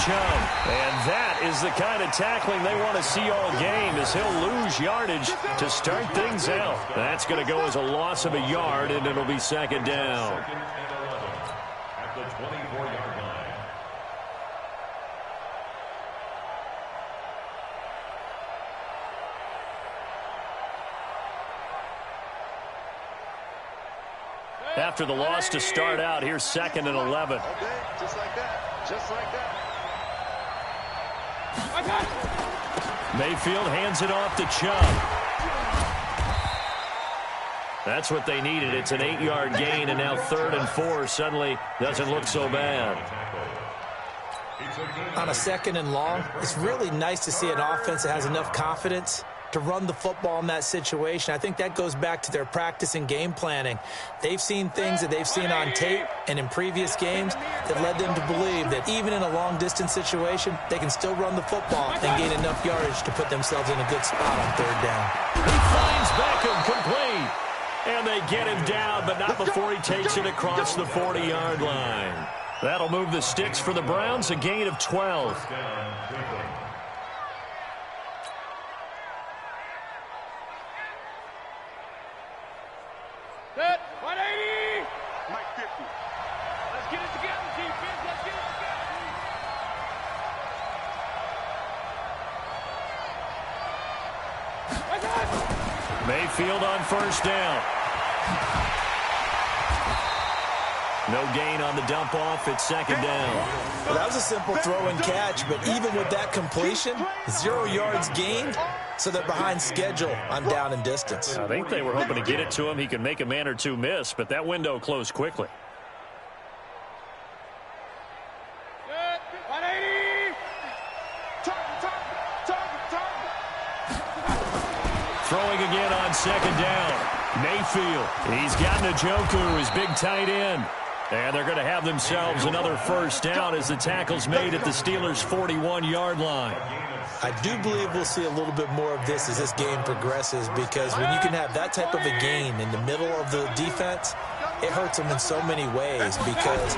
Chubb. And that is the kind of tackling they want to see all game, as he'll lose yardage to start things out. That's going to go as a loss of a yard, and it'll be second down. At the 24-yard line. After the loss to start out, here's 2nd and 11. Okay, just like that. Just like that. Mayfield hands it off to Chubb. That's what they needed. It's an 8-yard gain, and now 3rd and 4 suddenly doesn't look so bad. On a 2nd and long, it's really nice to see an offense that has enough confidence to run the football in that situation. I think that goes back to their practice and game planning. They've seen things that they've seen on tape and in previous games that led them to believe that even in a long-distance situation, they can still run the football and gain enough yardage to put themselves in a good spot on 3rd down. He finds Beckham complete. And they get him down, but not before he takes it across the 40-yard line. That'll move the sticks for the Browns, a gain of 12. Set, 180. Mike 50. Let's get it together, defense. Let's get it together. Mayfield on 1st down. No gain on the dump off. It's 2nd down. Well, that was a simple throw and catch, but even with that completion, 0 yards gained, so they're behind schedule on down and distance. I think they were hoping to get it to him. He could make a man or two miss, but that window closed quickly. Set, 180. Throwing again on 2nd down. Mayfield. He's got Njoku, his big tight end. And they're going to have themselves another 1st down as the tackle's made at the Steelers' 41-yard line. I do believe we'll see a little bit more of this as this game progresses, because when you can have that type of a gain in the middle of the defense, it hurts them in so many ways, because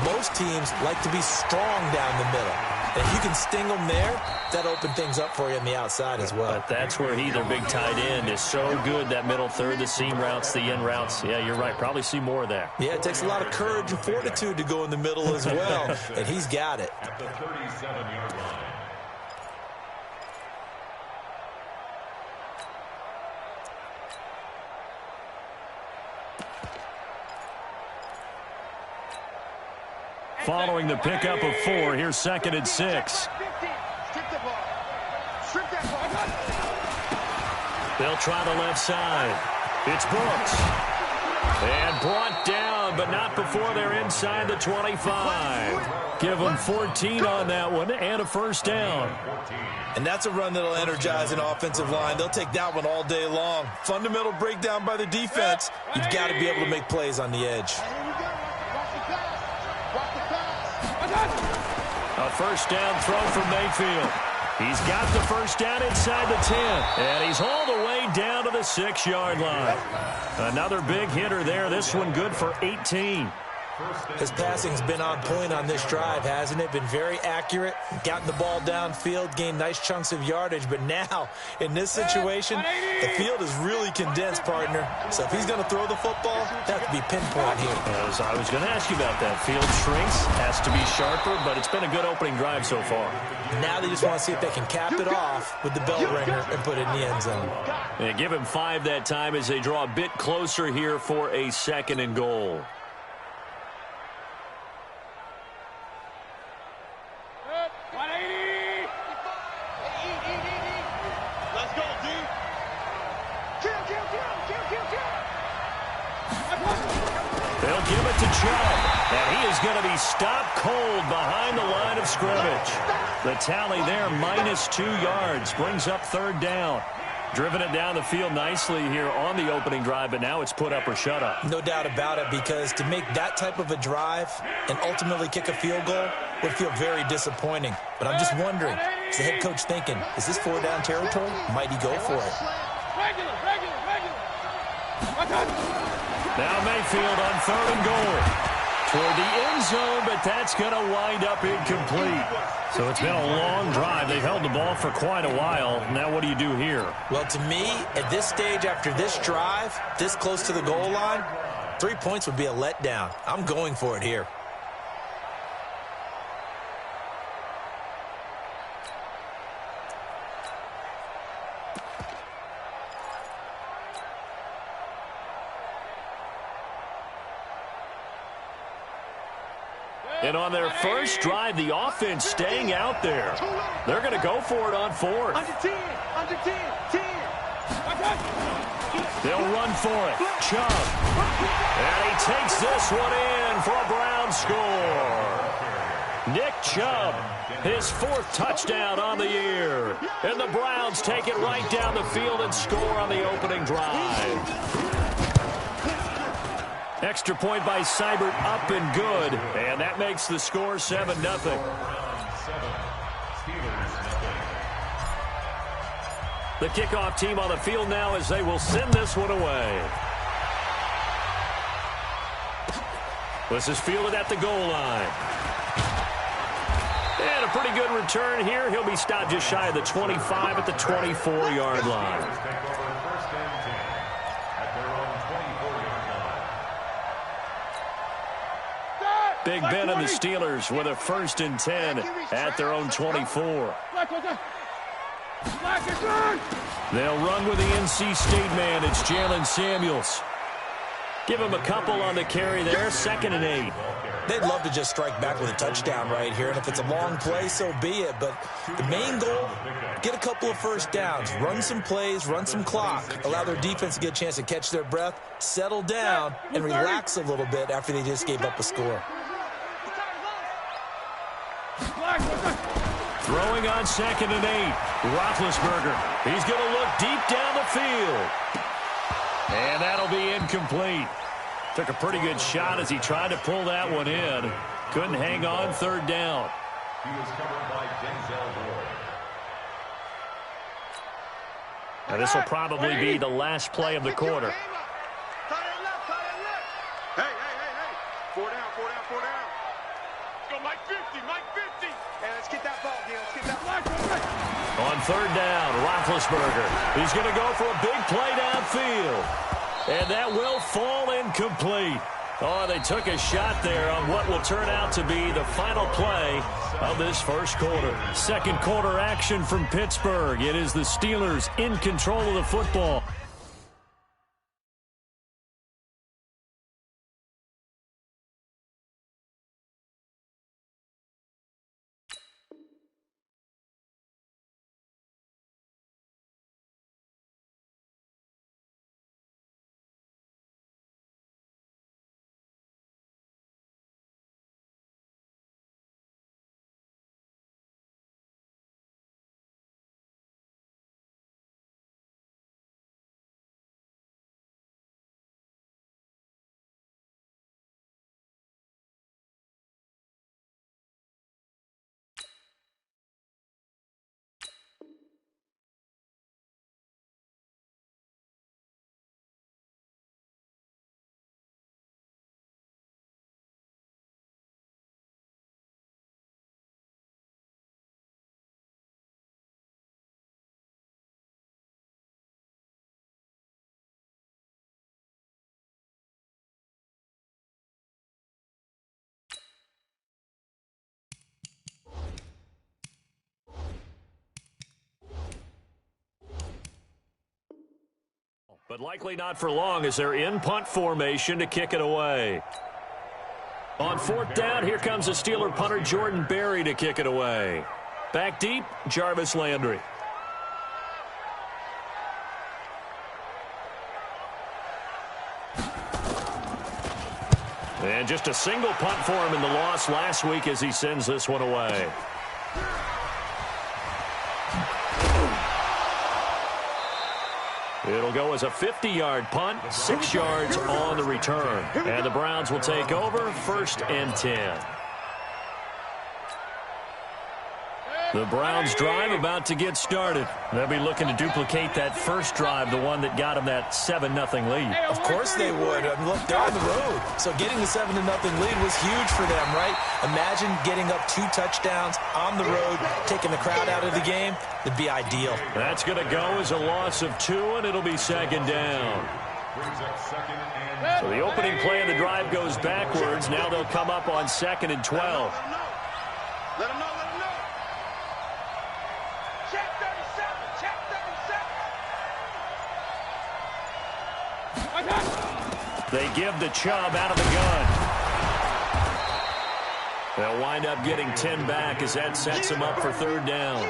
most teams like to be strong down the middle. And if you can sting them there, that opens things up for you on the outside as well. But that's where their big tight end, is so good, that middle third, the seam routes, the in routes. Yeah, you're right. Probably see more of that. Yeah, it takes a lot of courage and fortitude to go in the middle as well, and he's got it. At the 37-yard line. Following the pickup of 4, here's 2nd and 6. They'll try the left side. It's Brooks. And brought down, but not before they're inside the 25. Give them 14 on that one and a 1st down. And that's a run that'll energize an offensive line. They'll take that one all day long. Fundamental breakdown by the defense. You've got to be able to make plays on the edge. A 1st down throw from Mayfield. He's got the 1st down inside the 10. And he's all the way down to the 6-yard line. Another big hitter there. This one good for 18. His passing's been on point on this drive, hasn't it? Been very accurate, gotten the ball downfield, gained nice chunks of yardage. But now, in this situation, the field is really condensed, partner. So if he's going to throw the football, that could be pinpoint here. As I was going to ask you about that. Field shrinks, has to be sharper, but it's been a good opening drive so far. Now they just want to see if they can cap it off with the bell ringer and put it in the end zone. And give him 5 that time as they draw a bit closer here for a 2nd and goal. They'll give it to Chubb, and he is going to be stopped cold behind the line of scrimmage. The tally there, -2 yards, brings up 3rd down. Driven it down the field nicely here on the opening drive, but now it's put up or shut up. No doubt about it, because to make that type of a drive and ultimately kick a field goal would feel very disappointing. But I'm just wondering, is the head coach thinking, is this 4-down territory? Might he go for it? Now Mayfield on 3rd and goal. toward the end zone, but that's going to wind up incomplete. So it's been a long drive. They've held the ball for quite a while. Now what do you do here? Well, to me, at this stage after this drive, this close to the goal line, 3 points would be a letdown. I'm going for it here. And on their first drive, the offense staying out there. They're going to go for it on fourth. Under 10, under 10, 10. They'll run for it. Chubb. And he takes this one in for a Brown score. Nick Chubb, his fourth touchdown on the year. And the Browns take it right down the field and score on the opening drive. Extra point by Seibert, up and good. And that makes the score 7-0. The kickoff team on the field now as they will send this one away. This is fielded at the goal line. And a pretty good return here. He'll be stopped just shy of the 25 at the 24-yard line. Big Ben and the Steelers with a 1st and 10 at their own 24. They'll run with the NC State man. It's Jalen Samuels. Give him a couple on the carry there. 2nd and 8. They'd love to just strike back with a touchdown right here, and if it's a long play, so be it. But the main goal, get a couple of first downs, run some plays, run some clock, allow their defense to get a chance to catch their breath, settle down, and relax a little bit after they just gave up a score. Throwing on 2nd and 8. Roethlisberger. He's going to look deep down the field. And that'll be incomplete. Took a pretty good shot as he tried to pull that one in. Couldn't hang on 3rd down. He was covered by Denzel Ward. And this will probably be the last play of the quarter. Hey, 4 down, 4 down, 4 down. Go Mike 50, Mike 50. Hey, let's get that ball, Gil. Let's get that ball. On 3rd down, Roethlisberger. He's going to go for a big play downfield. And that will fall incomplete. Oh, they took a shot there on what will turn out to be the final play of this first quarter. Second quarter action from Pittsburgh. It is the Steelers in control of the football. But likely not for long as they're in punt formation to kick it away. On 4th down, here comes the Steeler punter Jordan Berry to kick it away. Back deep, Jarvis Landry. And just a single punt for him in the loss last week as he sends this one away. It'll go as a 50-yard punt, 6 yards on the return. And the Browns will take over, 1st and 10. The Browns drive about to get started. They'll be looking to duplicate that first drive, the one that got them that 7-0 lead. Of course they would. Look, they're on the road. So getting the 7-0 lead was huge for them, right? Imagine getting up 2 touchdowns on the road, taking the crowd out of the game. It'd be ideal. That's going to go as a loss of 2, and it'll be second down. So the opening play of the drive goes backwards. Now they'll come up on 2nd and 12. Let him know. Check 37. They give the Chubb out of the gun. They'll wind up getting 10 back as that sets them up for 3rd down.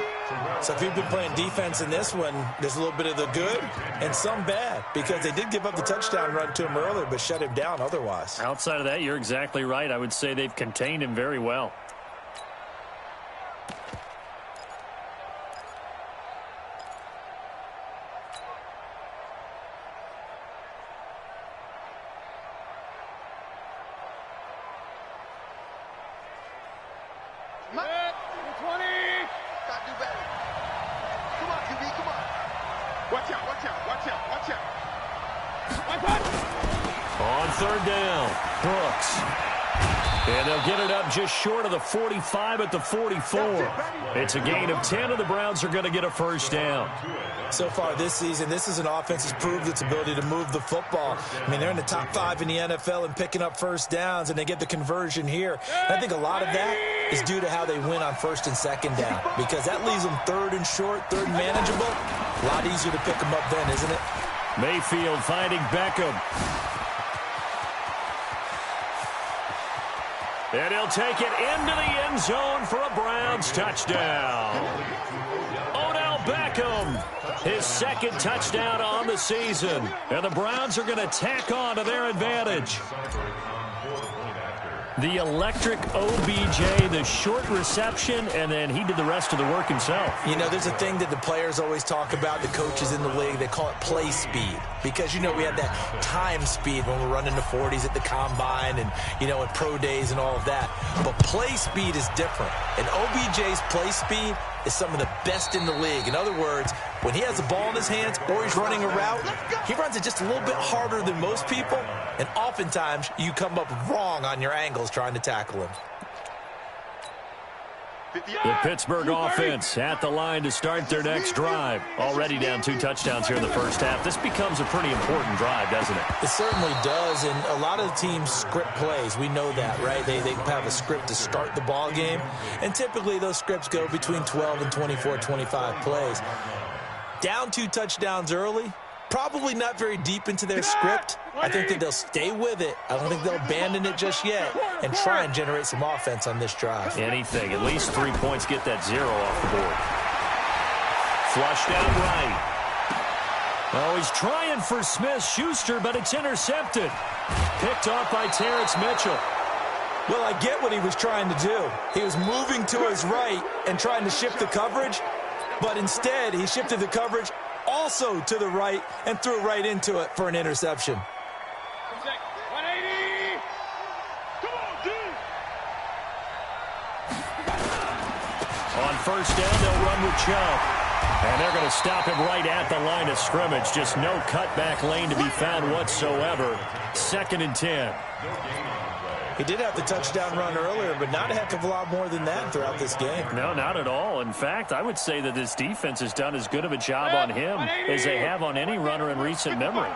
So if you've been playing defense in this one, there's a little bit of the good and some bad, because they did give up the touchdown run to him earlier but shut him down otherwise. Outside of that, you're exactly right. I would say they've contained him very well. On 3rd down, Brooks. And they'll get it up just short of the 45 at the 44. It's a gain of 10, and the Browns are going to get a 1st down. So far this season, this is an offense that's proved its ability to move the football. I mean, they're in the top 5 in the NFL and picking up 1st downs, and they get the conversion here. And I think a lot of that is due to how they win on 1st and 2nd down, because that leaves them 3rd and short, 3rd and manageable. A lot easier to pick them up then, isn't it? Mayfield finding Beckham. And he'll take it into the end zone for a Browns touchdown. Odell Beckham, his 2nd touchdown on the season. And the Browns are going to tack on to their advantage. The electric OBJ, the short reception, and then he did the rest of the work himself. You know, there's a thing that the players always talk about, the coaches in the league, they call it play speed. Because, you know, we had that time speed when we're running the 40s at the combine and, you know, at pro days and all of that. But play speed is different. And OBJ's play speed is some of the best in the league. In other words, when he has the ball in his hands or he's running a route, he runs it just a little bit harder than most people. And oftentimes, you come up wrong on your angles trying to tackle him. The Pittsburgh offense at the line to start their next drive. Already down 2 touchdowns here in the first half. This becomes a pretty important drive, doesn't it? It certainly does, and a lot of the teams script plays. We know that, right? They have a script to start the ball game, and typically those scripts go between 12 and 24, 25 plays. Down 2 touchdowns early, probably not very deep into their script. I think that they'll stay with it. I don't think they'll abandon it just yet and try and generate some offense on this drive. Anything. At least 3 points, get that 0 off the board. Flushed out right. Oh, he's trying for Smith-Schuster, but it's intercepted. Picked off by Terrence Mitchell. Well, I get what he was trying to do. He was moving to his right and trying to shift the coverage, but instead he shifted the coverage also to the right and threw right into it for an interception. 180. Come on, dude. On 1st down, they'll run with Chubb. And they're going to stop him right at the line of scrimmage. Just no cutback lane to be found whatsoever. 2nd and 10. He did have the touchdown run earlier, but not a heck of a lot more than that throughout this game. No, not at all. In fact, I would say that this defense has done as good of a job on him as they have on any runner in recent memory.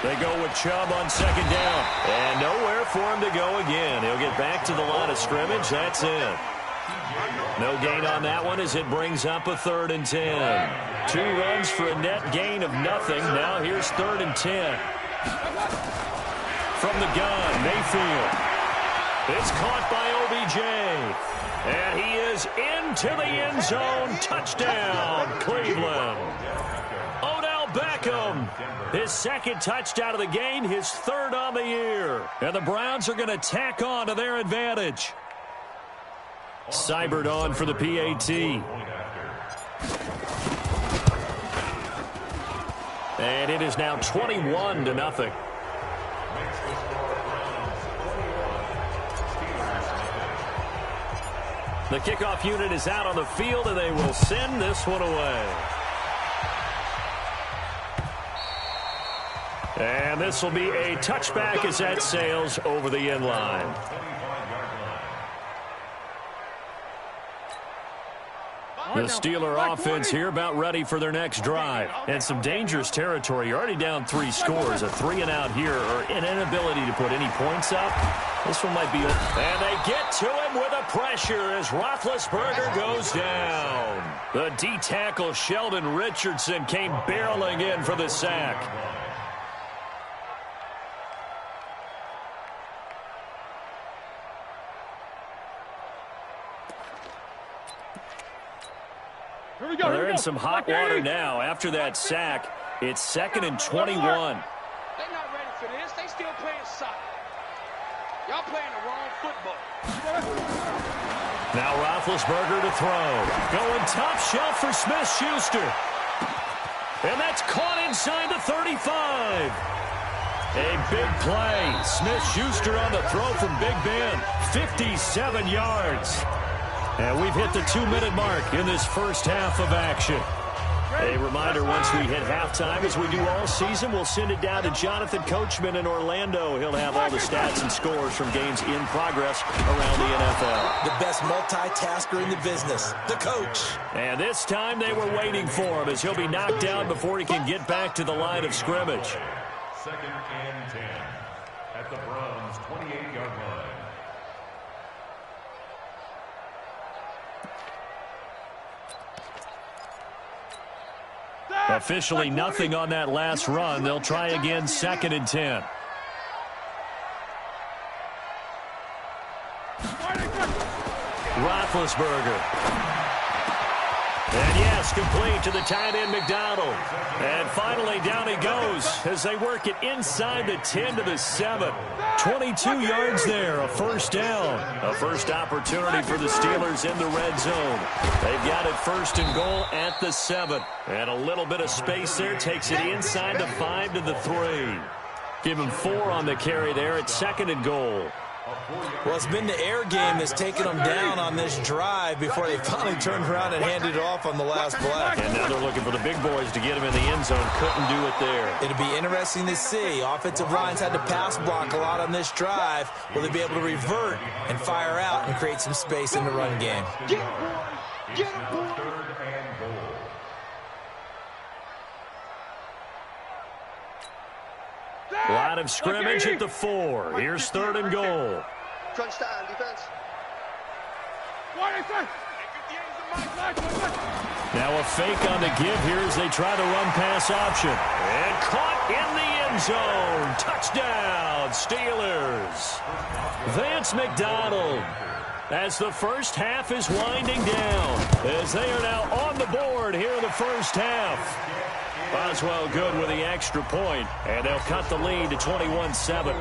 They go with Chubb on 2nd down. And nowhere for him to go again. He'll get back to the line of scrimmage. That's it. No gain on that one as it brings up a 3rd and 10. 2 runs for a net gain of nothing. Now here's 3rd and 10. From the gun, Mayfield. It's caught by OBJ. And he is into the end zone. Touchdown, Cleveland. Odell Beckham, his 2nd touchdown of the game, his 3rd on the year. And the Browns are going to tack on to their advantage. Seibert on for the PAT. And it is now 21-0. The kickoff unit is out on the field, and they will send this one away. And this will be a touchback as that sails over the end line. The Steeler offense here about ready for their next drive. And some dangerous territory. You're already down 3 scores. A 3-and-out here, or an inability to put any points up. This one might be... And they get to him with a pressure as Roethlisberger goes down. The D-tackle Sheldon Richardson came barreling in for the sack. They're in some hot water now. After that sack, it's 2nd and 21. They're not ready for this. They still playing soccer. Y'all playing the wrong football. Now Roethlisberger to throw. Going top shelf for Smith-Schuster. And that's caught inside the 35. A big play. Smith-Schuster on the throw from Big Ben. 57 yards. And we've hit the 2-minute mark in this first half of action. A reminder, once we hit halftime, as we do all season, we'll send it down to Jonathan Coachman in Orlando. He'll have all the stats and scores from games in progress around the NFL. The best multitasker in the business, the coach. And this time they were waiting for him as he'll be knocked down before he can get back to the line of scrimmage. 2nd and 10 at the Browns' 28-yard line. Officially nothing on that last run. They'll try again, 2nd and 10. Roethlisberger. And yes, complete to the tight end McDonald. And finally down he goes as they work it inside the 10 to the 7. 22 yards there, a first down. A first opportunity for the Steelers in the red zone. They've got it 1st and goal at the 7. And a little bit of space there takes it inside the 5 to the 3. Give him 4 on the carry there at 2nd and goal. Well, it's been the air game that's taken them down on this drive before they finally turned around and handed it off on the last play. And now they're looking for the big boys to get him in the end zone. Couldn't do it there. It'll be interesting to see. Offensive lines had to pass block a lot on this drive. Will they be able to revert and fire out and create some space in the run game? Get him, boy. Get him, boy. 3rd and goal. Line of scrimmage at the 4. Here's 3rd and goal. Crunch time, defense. Now a fake on the give here as they try the run-pass option. And caught in the end zone. Touchdown, Steelers. Vance McDonald. As the first half is winding down. As they are now on the board here in the first half. Boswell good with the extra point, and they'll cut the lead to 21-7.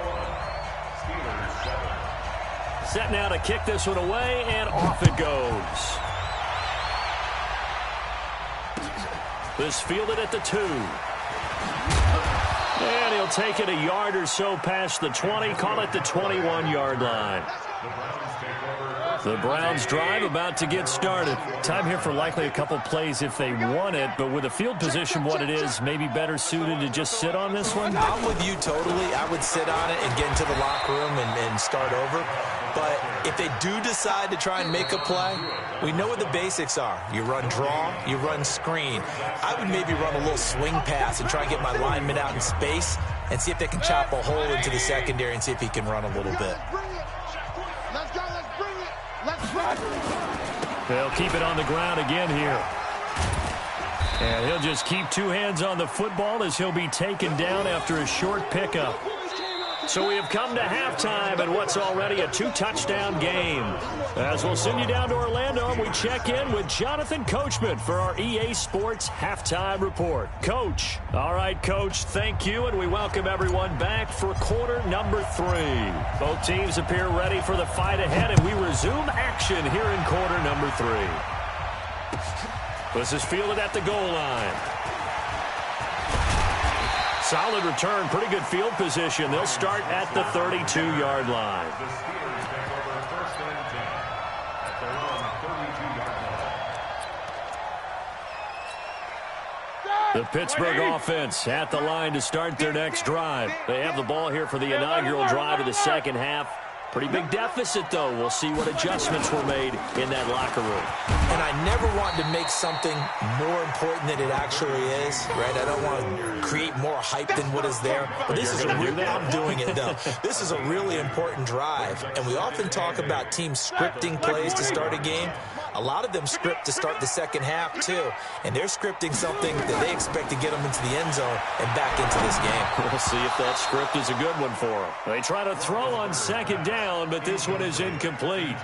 Set now to kick this one away, and off it goes. This fielded at the 2. And he'll take it a yard or so past the 20, call it the 21-yard line. The Browns drive about to get started. Time here for likely a couple plays if they want it, but with the field position what it is, maybe better suited to just sit on this one? I'm with you totally. I would sit on it and get into the locker room and start over. But if they do decide to try and make a play, we know what the basics are. You run draw, you run screen. I would maybe run a little swing pass and try and get my lineman out in space and see if they can chop a hole into the secondary and see if he can run a little bit. Let's go, let's bring it. Let's run. They'll keep it on the ground again here. And he'll just keep 2 hands on the football as he'll be taken down after a short pickup. So we have come to halftime in what's already a 2-touchdown game. As we'll send you down to Orlando, we check in with Jonathan Coachman for our EA Sports Halftime Report. Coach. All right, Coach, thank you, and we welcome everyone back for quarter number 3. Both teams appear ready for the fight ahead, and we resume action here in quarter number 3. This is fielded at the goal line. Solid return, pretty good field position. They'll start at the 32-yard line. The Steelers take over 1st and 10 at their own The Pittsburgh offense at the line to start their next drive. They have the ball here for the inaugural drive of the second half. Pretty big deficit, though. We'll see what adjustments were made in that locker room. And I never want to make something more important than it actually is, right? I don't want to create more hype than what is there. But this is I'm doing it, though. This is a really important drive. And we often talk about teams scripting plays to start a game. A lot of them script to start the second half, too. And they're scripting something that they expect to get them into the end zone and back into this game. We'll see if that script is a good one for them. They try to throw on second down, but this one is incomplete.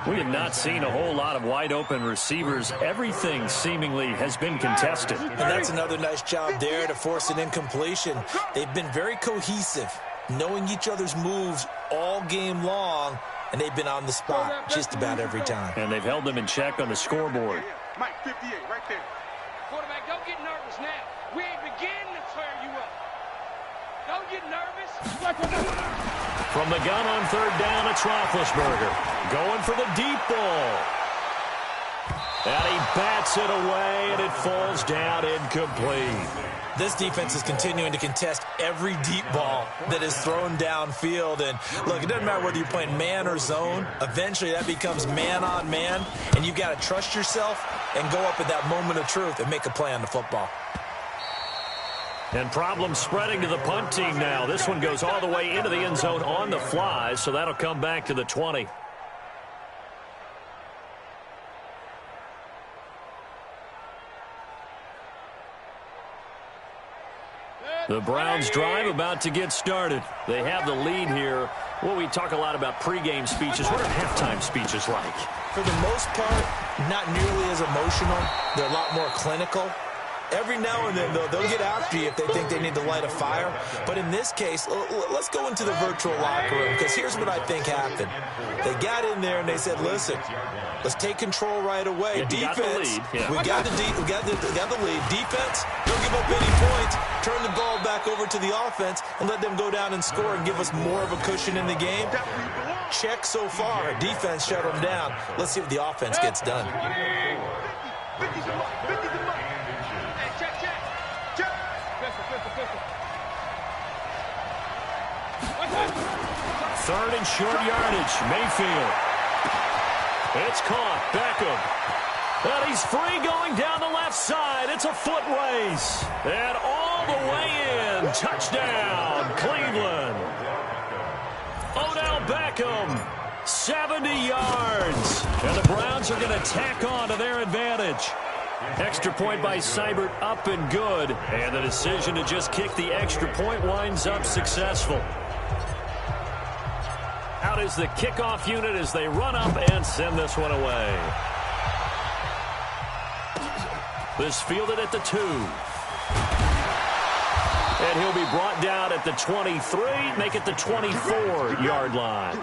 We have not seen a whole lot of wide-open receivers. Everything seemingly has been contested. And that's another nice job there to force an incompletion. They've been very cohesive, knowing each other's moves all game long. And they've been on the spot just about every time. And they've held them in check on the scoreboard. Mike, 58, right there. Quarterback, don't get nervous now. We ain't beginning to tear you up. Don't get nervous. From the gun on third down, it's Roethlisberger. Going for the deep ball. And he bats it away, and it falls down incomplete. This defense is continuing to contest every deep ball that is thrown downfield. And, look, it doesn't matter whether you're playing man or zone. Eventually, that becomes man-on-man, and you've got to trust yourself and go up at that moment of truth and make a play on the football. And problems spreading to the punt team now. This one goes all the way into the end zone on the fly, so that'll come back to the 20. The Browns drive about to get started. They have the lead here. Well, we talk a lot about pregame speeches. What are halftime speeches like? For the most part, not nearly as emotional. They're a lot more clinical. Every now and then, though, they'll get after you if they think they need to light a fire. But in this case, let's go into the virtual locker room, because here's what I think happened. They got in there and they said, listen, let's take control right away. Defense, we got the lead. Defense, don't give up any points. Turn the ball back over to the offense and let them go down and score and give us more of a cushion in the game. Check so far. Defense shut them down. Let's see what the offense gets done. Third and short yardage. Mayfield. It's caught. Beckham. And he's free going down the left side. It's a foot race. And all the way in. Touchdown, Cleveland. Odell Beckham, 70 yards. And the Browns are going to tack on to their advantage. Extra point by Seibert, up and good. And the decision to just kick the extra point winds up successful. Out is the kickoff unit as they run up and send this one away. This fielded at the 2. And he'll be brought down at the 23, make it the 24-yard line.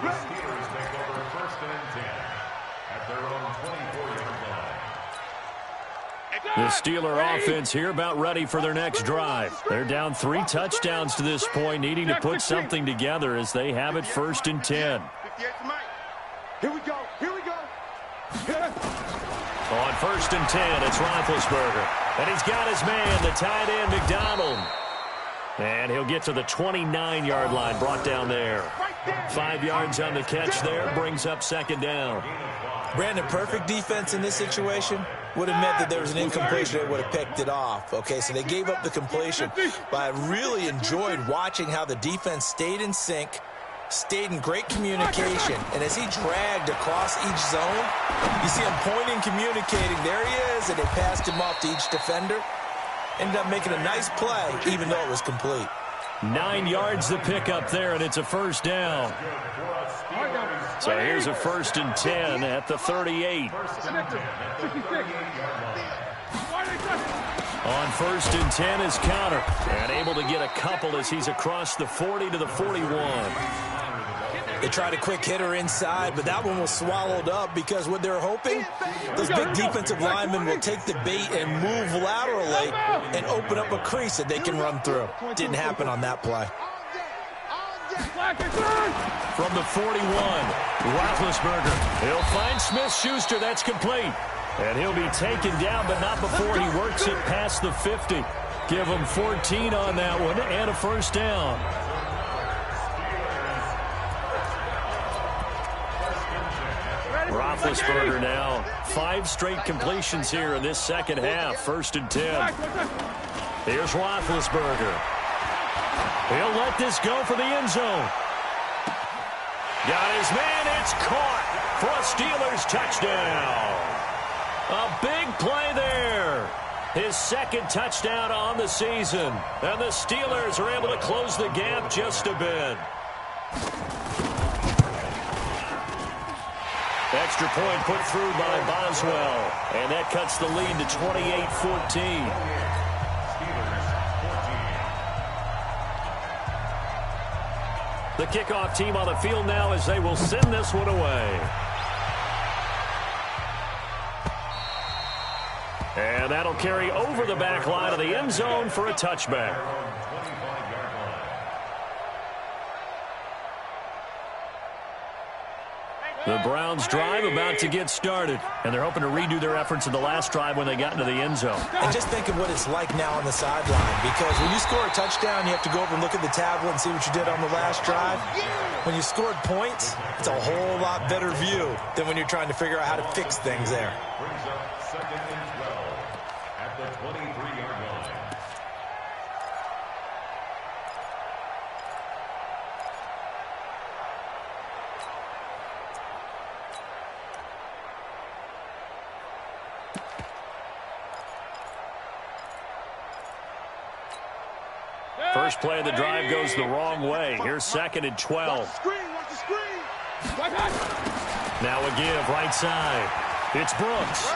The Steeler offense here about ready for their next drive. They're down 3 touchdowns to this point, needing to put something together as they have it 1st and 10. Here we go. Here we go. On 1st and 10, it's Roethlisberger. And he's got his man, the tight end, McDonald. And he'll get to the 29-yard line, brought down there. 5 yards on the catch there, brings up 2nd down. Brandon, perfect defense in this situation would have meant that there was an incompletion that would have picked it off. Okay, so they gave up the completion. But I really enjoyed watching how the defense stayed in sync, stayed in great communication. And as he dragged across each zone, you see him pointing, communicating. There he is, and they passed him off to each defender. Ended up making a nice play, even though it was complete. 9 yards to pick up there, and it's a 1st down. So here's a 1st and 10 at the 38. On 1st and 10 is Counter, and able to get a couple as he's across the 40 to the 41. They tried a quick hitter inside, but that one was swallowed up because what they're hoping, those big defensive linemen will take the bait and move laterally and open up a crease that they can run through. Didn't happen on that play. From the 41, Roethlisberger. He'll find Smith-Schuster. That's complete. And he'll be taken down, but not before he works it past the 50. Give them 14 on that one and a first down. Roethlisberger now. 5 straight completions here in this second half. 1st and 10. Here's Roethlisberger. He'll let this go for the end zone. Got his man. It's caught for a Steelers touchdown. A big play there. His 2nd touchdown on the season. And the Steelers are able to close the gap just a bit. Extra point put through by Boswell. And that cuts the lead to 28-14. The kickoff team on the field now as they will send this one away. And that'll carry over the back line of the end zone for a touchback. The Browns drive about to get started, and they're hoping to redo their efforts in the last drive when they got into the end zone. And just think of what it's like now on the sideline, because when you score a touchdown, you have to go over and look at the tablet and see what you did on the last drive. When you scored points, it's a whole lot better view than when you're trying to figure out how to fix things there. Brings up 2nd and 12 at the 23-yard line. First play of the drive goes the wrong way. Here's 2nd and 12. Watch the screen. Now a give right side. It's Brooks.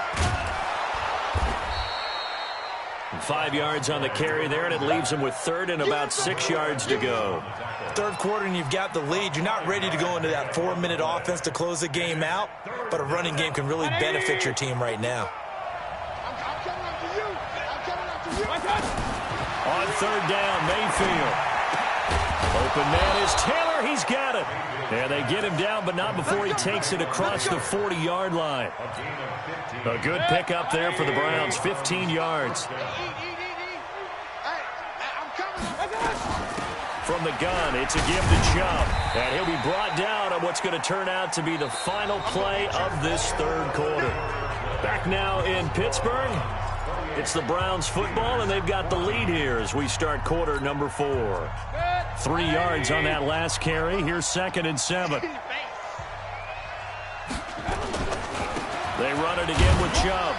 5 yards on the carry there, and it leaves him with 3rd and about 6 yards to go. 3rd quarter, and you've got the lead. You're not ready to go into that 4-minute offense to close the game out, but a running game can really benefit your team right now. I'm coming after you. I'm coming after you. On 3rd down, Mayfield. Open man is Taylor. He's got it. And they get him down, but not before he takes it across the 40-yard line. A good pickup there for the Browns, 15 yards. From the gun, it's a give to Chubb. And he'll be brought down on what's going to turn out to be the final play of this 3rd quarter. Back now in Pittsburgh. It's the Browns football, and they've got the lead here as we start quarter number 4. 3 yards on that last carry. Here's 2nd and 7. They run it again with Chubb.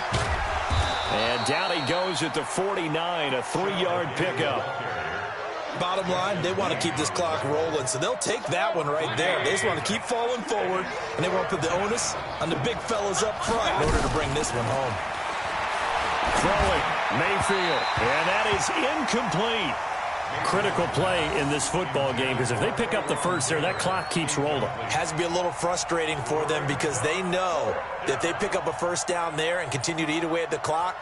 And down he goes at the 49, a 3-yard pickup. Bottom line, they want to keep this clock rolling, so they'll take that one right there. They just want to keep falling forward, and they want to put the onus on the big fellas up front in order to bring this one home. Throwing, Mayfield, and that is incomplete. Critical play in this football game, because if they pick up the first there, that clock keeps rolling. Has to be a little frustrating for them because they know that if they pick up a first down there and continue to eat away at the clock,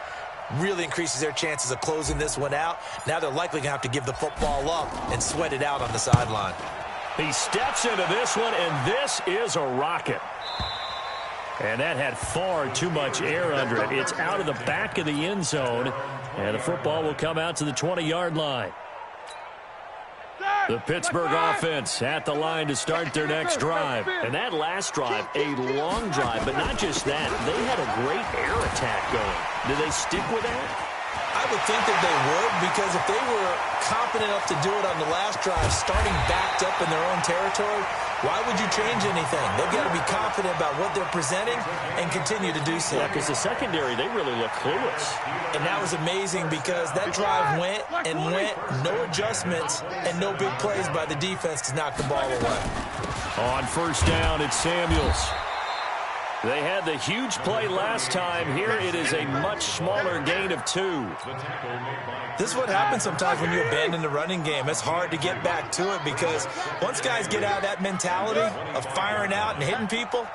really increases their chances of closing this one out. Now they're likely going to have to give the football up and sweat it out on the sideline. He steps into this one, and this is a rocket. And that had far too much air under it. It's out of the back of the end zone, and the football will come out to the 20-yard line. The Pittsburgh offense at the line to start their next drive. And that last drive, a long drive, but not just that. They had a great air attack going. Did they stick with that? I would think that they would, because if they were confident enough to do it on the last drive, starting backed up in their own territory, why would you change anything? They've got to be confident about what they're presenting and continue to do so. Yeah, because the secondary, they really look clueless. And that was amazing because that drive went and went, no adjustments, and no big plays by the defense to knock the ball away. On first down, it's Samuels. They had the huge play last time. Here it is a much smaller gain of 2. This is what happens sometimes when you abandon the running game. It's hard to get back to it because once guys get out of that mentality of firing out and hitting people,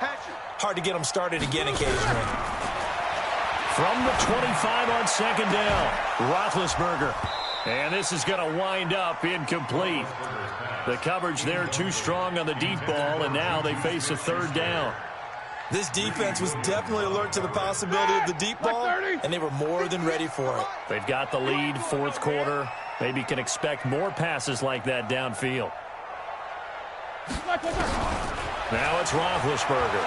hard to get them started again occasionally. From the 25 on second down, Roethlisberger. And this is going to wind up incomplete. The coverage there too strong on the deep ball, and now they face a third down. This defense was definitely alert to the possibility of the deep ball, and they were more than ready for it. They've got the lead, fourth quarter. Maybe can expect more passes like that downfield. Now it's Roethlisberger.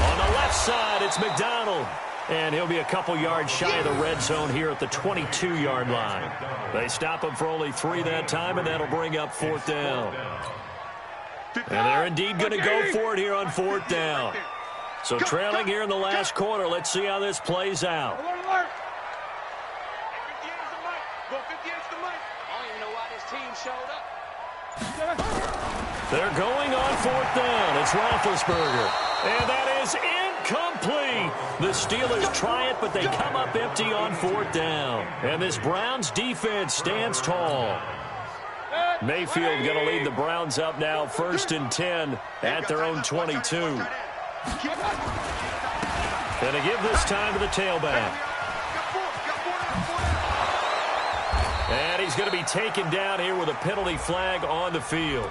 On the left side, it's McDonald. And he'll be a couple yards shy of the red zone here at the 22-yard line. They stop him for only 3 that time, and that'll bring up 4th down. And they're indeed going to go for it here on 4th down. So trailing here in the last quarter. Let's see how this plays out. They're going on 4th down. It's Roethlisberger. And that is incomplete. The Steelers try it, but they come up empty on 4th down. And this Browns defense stands tall. Mayfield going to lead the Browns up now, 1st and 10 at their own 22. Going to give this time to the tailback. And he's going to be taken down here with a penalty flag on the field.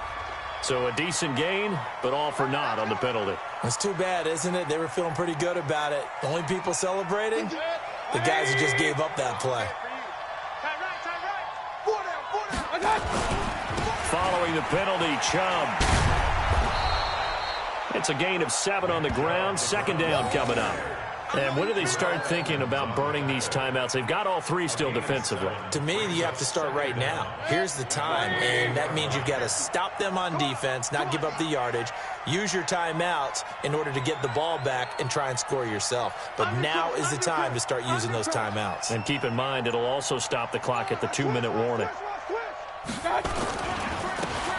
So a decent gain, but all for naught on the penalty. That's too bad, isn't it? They were feeling pretty good about it. The only people celebrating, the guys who just gave up that play. Following the penalty, Chubb. It's a gain of 7 on the ground. 2nd down coming up. And when do they start thinking about burning these timeouts? They've got all 3 still defensively. To me, you have to start right now. Here's the time, and that means you've got to stop them on defense, not give up the yardage, use your timeouts in order to get the ball back and try and score yourself. But now is the time to start using those timeouts. And keep in mind, it'll also stop the clock at the 2-minute warning.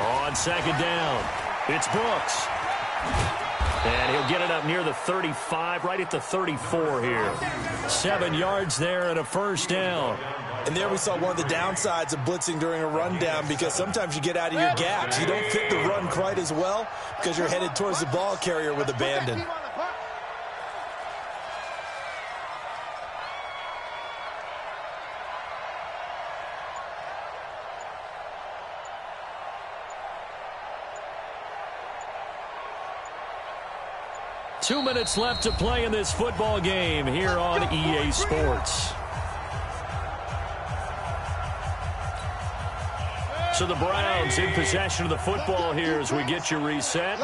On 2nd down, it's Brooks. And he'll get it up near the 35, right at the 34 here. 7 yards there and a 1st down. And there we saw one of the downsides of blitzing during a rundown, because sometimes you get out of your gaps. You don't fit the run quite as well because you're headed towards the ball carrier with abandon. Two minutes left to play in this football game here on EA Sports. So the Browns in possession of the football here as we get you reset.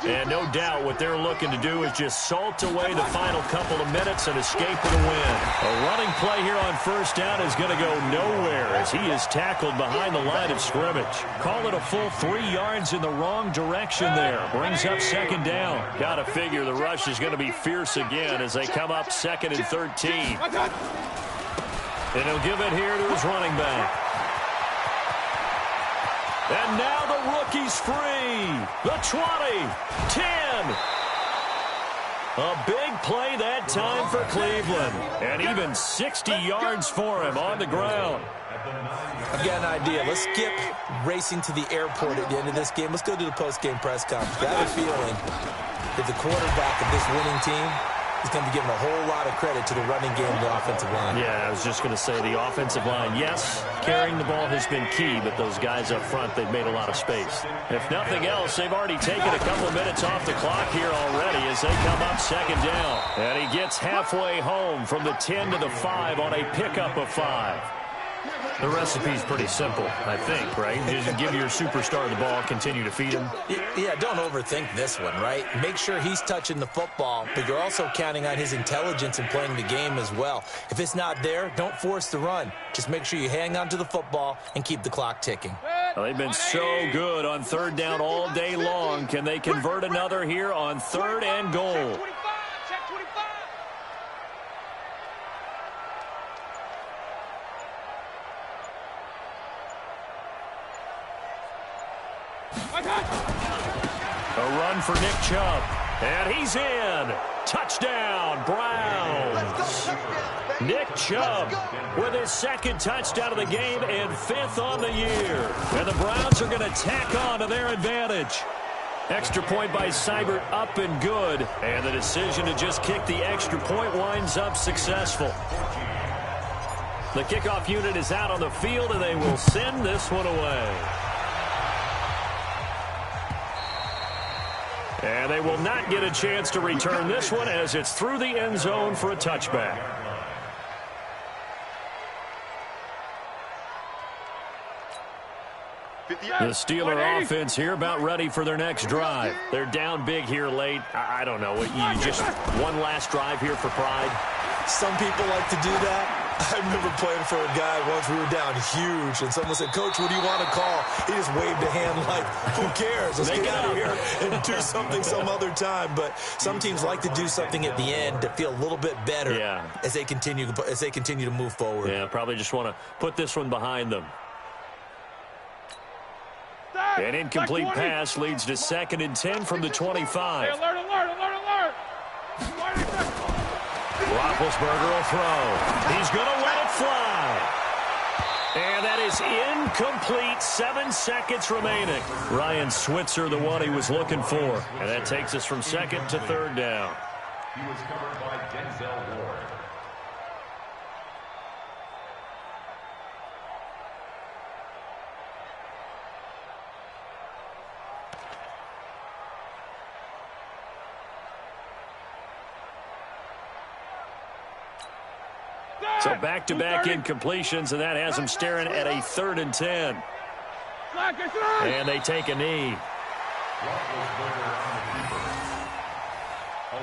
And no doubt what they're looking to do is just salt away the final couple of minutes and escape with a win. A running play here on 1st down is going to go nowhere as he is tackled behind the line of scrimmage. Call it a full 3 yards in the wrong direction there. Brings up 2nd down. Got to figure the rush is going to be fierce again as they come up 2nd and 13. And he'll give it here to his running back. And now the rookie's free. The 20, 10. A big play that time for Cleveland. And even 60 yards for him on the ground. I've got an idea. Let's skip racing to the airport at the end of this game. Let's go to the post-game press conference. I have a feeling that the quarterback of this winning team is going to be given a whole lot of credit to the running game and the offensive line. Yeah, I was just going to say the offensive line, yes, carrying the ball has been key, but those guys up front, they've made a lot of space. If nothing else, they've already taken a couple minutes off the clock here already as they come up 2nd down. And he gets halfway home from the 10 to the 5 on a pickup of 5. The recipe's pretty simple, I think, right? Just give your superstar the ball, continue to feed him. Yeah, don't overthink this one, right? Make sure he's touching the football, but you're also counting on his intelligence in playing the game as well. If it's not there, don't force the run. Just make sure you hang on to the football and keep the clock ticking. Well, they've been so good on 3rd down all day long. Can they convert another here on 3rd and goal? A run for Nick Chubb. And he's in. Touchdown, Browns. Nick Chubb with his 2nd touchdown of the game and 5th on the year. And the Browns are going to tack on to their advantage. Extra point by Seibert up and good. And the decision to just kick the extra point winds up successful. The kickoff unit is out on the field, and they will send this one away. And they will not get a chance to return this one as it's through the end zone for a touchback. The Steeler offense here about ready for their next drive. They're down big here late. I don't know. You just one last drive here for pride? Some people like to do that. I remember playing for a guy once. We were down huge, and someone said, "Coach, what do you want to call?" He just waved a hand like, who cares? Let's get out of here and do something some other time. But some teams like to do something at the end to feel a little bit better as they continue to move forward. Yeah, probably just want to put this one behind them. An incomplete pass leads to 2nd and 10 from the 25. Hey, alert, alert, alert, alert. Roethlisberger will throw. He's going to let it fly. And that is incomplete. 7 seconds remaining. Ryan Switzer, the one he was looking for. And that takes us from 2nd to 3rd down. He was covered by Denzel Ward. So back-to-back incompletions, and that has him staring at a 3rd and 10. And they take a knee. A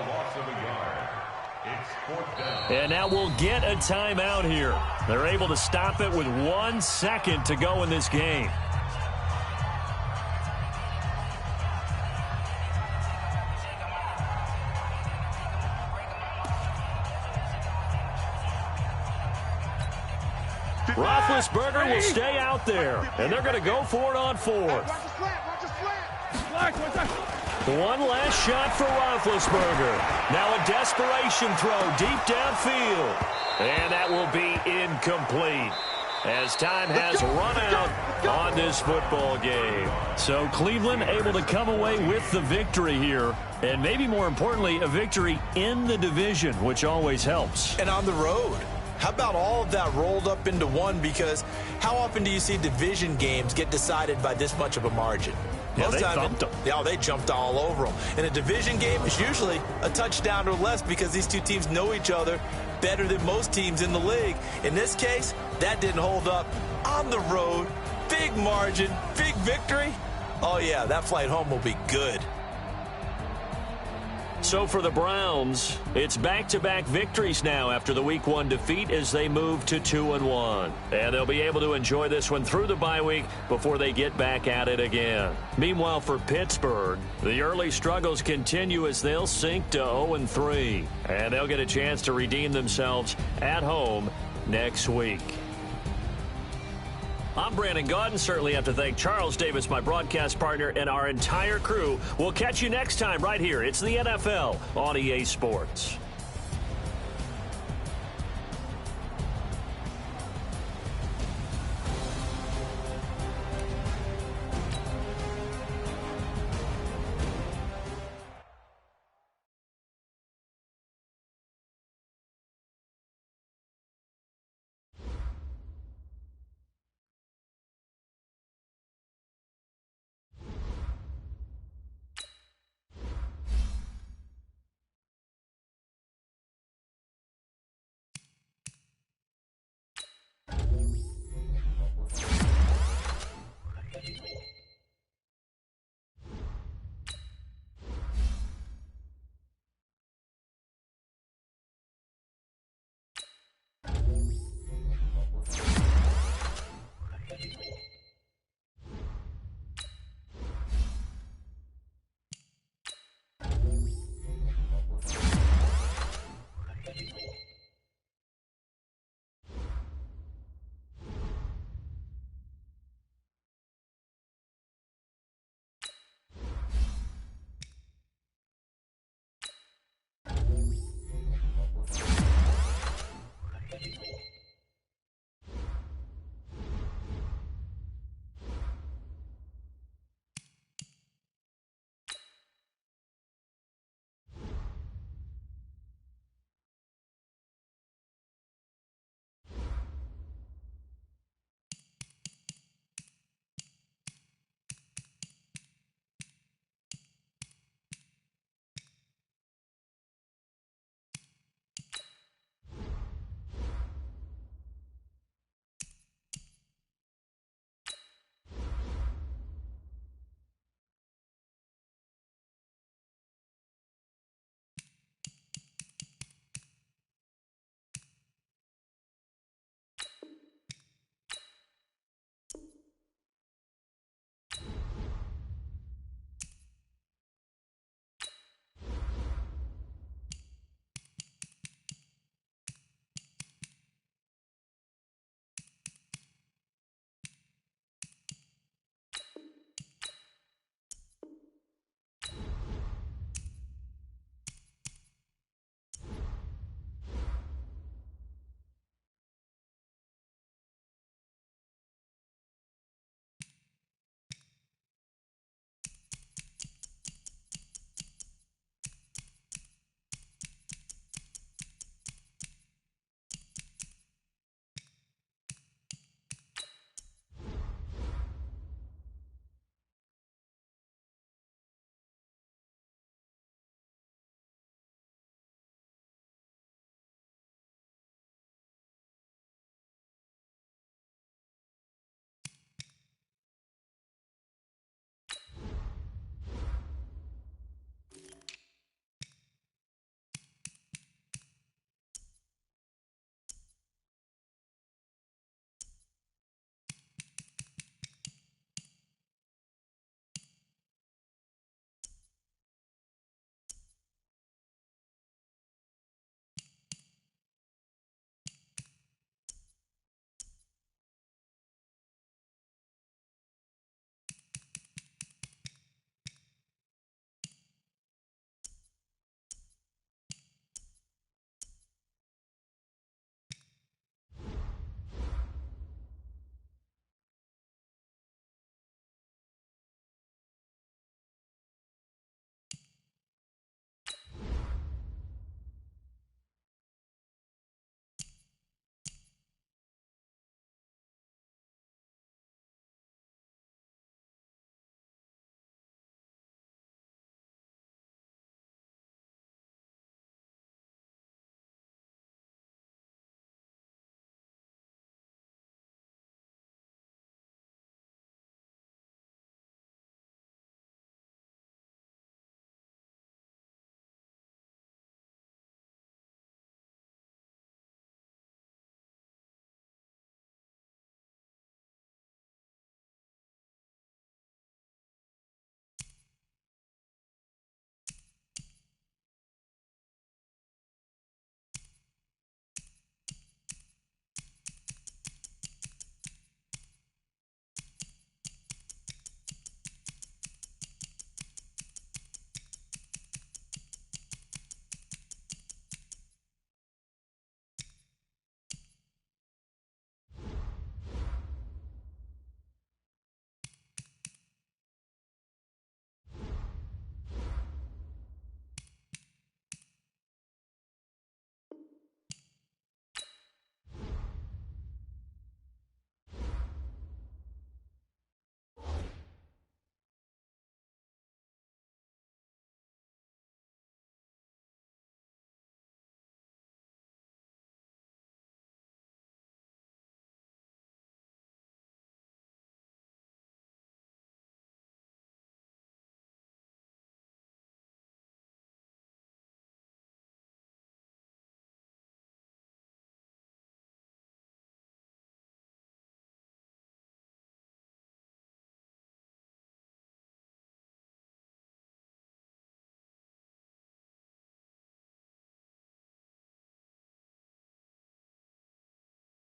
loss of a yard. It's 4th down. And now we'll get a timeout here. They're able to stop it with 1 second to go in this game. Roethlisberger will stay out there, and they're going to go for it on 4th. One last shot for Roethlisberger. Now a desperation throw deep downfield. And that will be incomplete as time has run out on this football game. So Cleveland able to come away with the victory here. And maybe more importantly, a victory in the division, which always helps. And on the road. How about all of that rolled up into one? Because how often do you see division games get decided by this much of a margin? Yeah, they thumped them. Yeah, they jumped all over them. In a division game, it's usually a touchdown or less because these two teams know each other better than most teams in the league. In this case, that didn't hold up. On the road, big margin, big victory. Oh, yeah, that flight home will be good. So for the Browns, it's back-to-back victories now after the Week 1 defeat as they move to 2-1. And they'll be able to enjoy this one through the bye week before they get back at it again. Meanwhile, for Pittsburgh, the early struggles continue as they'll sink to 0-3. And they'll get a chance to redeem themselves at home next week. I'm Brandon Gaudin. Certainly have to thank Charles Davis, my broadcast partner, and our entire crew. We'll catch you next time right here. It's the NFL on EA Sports.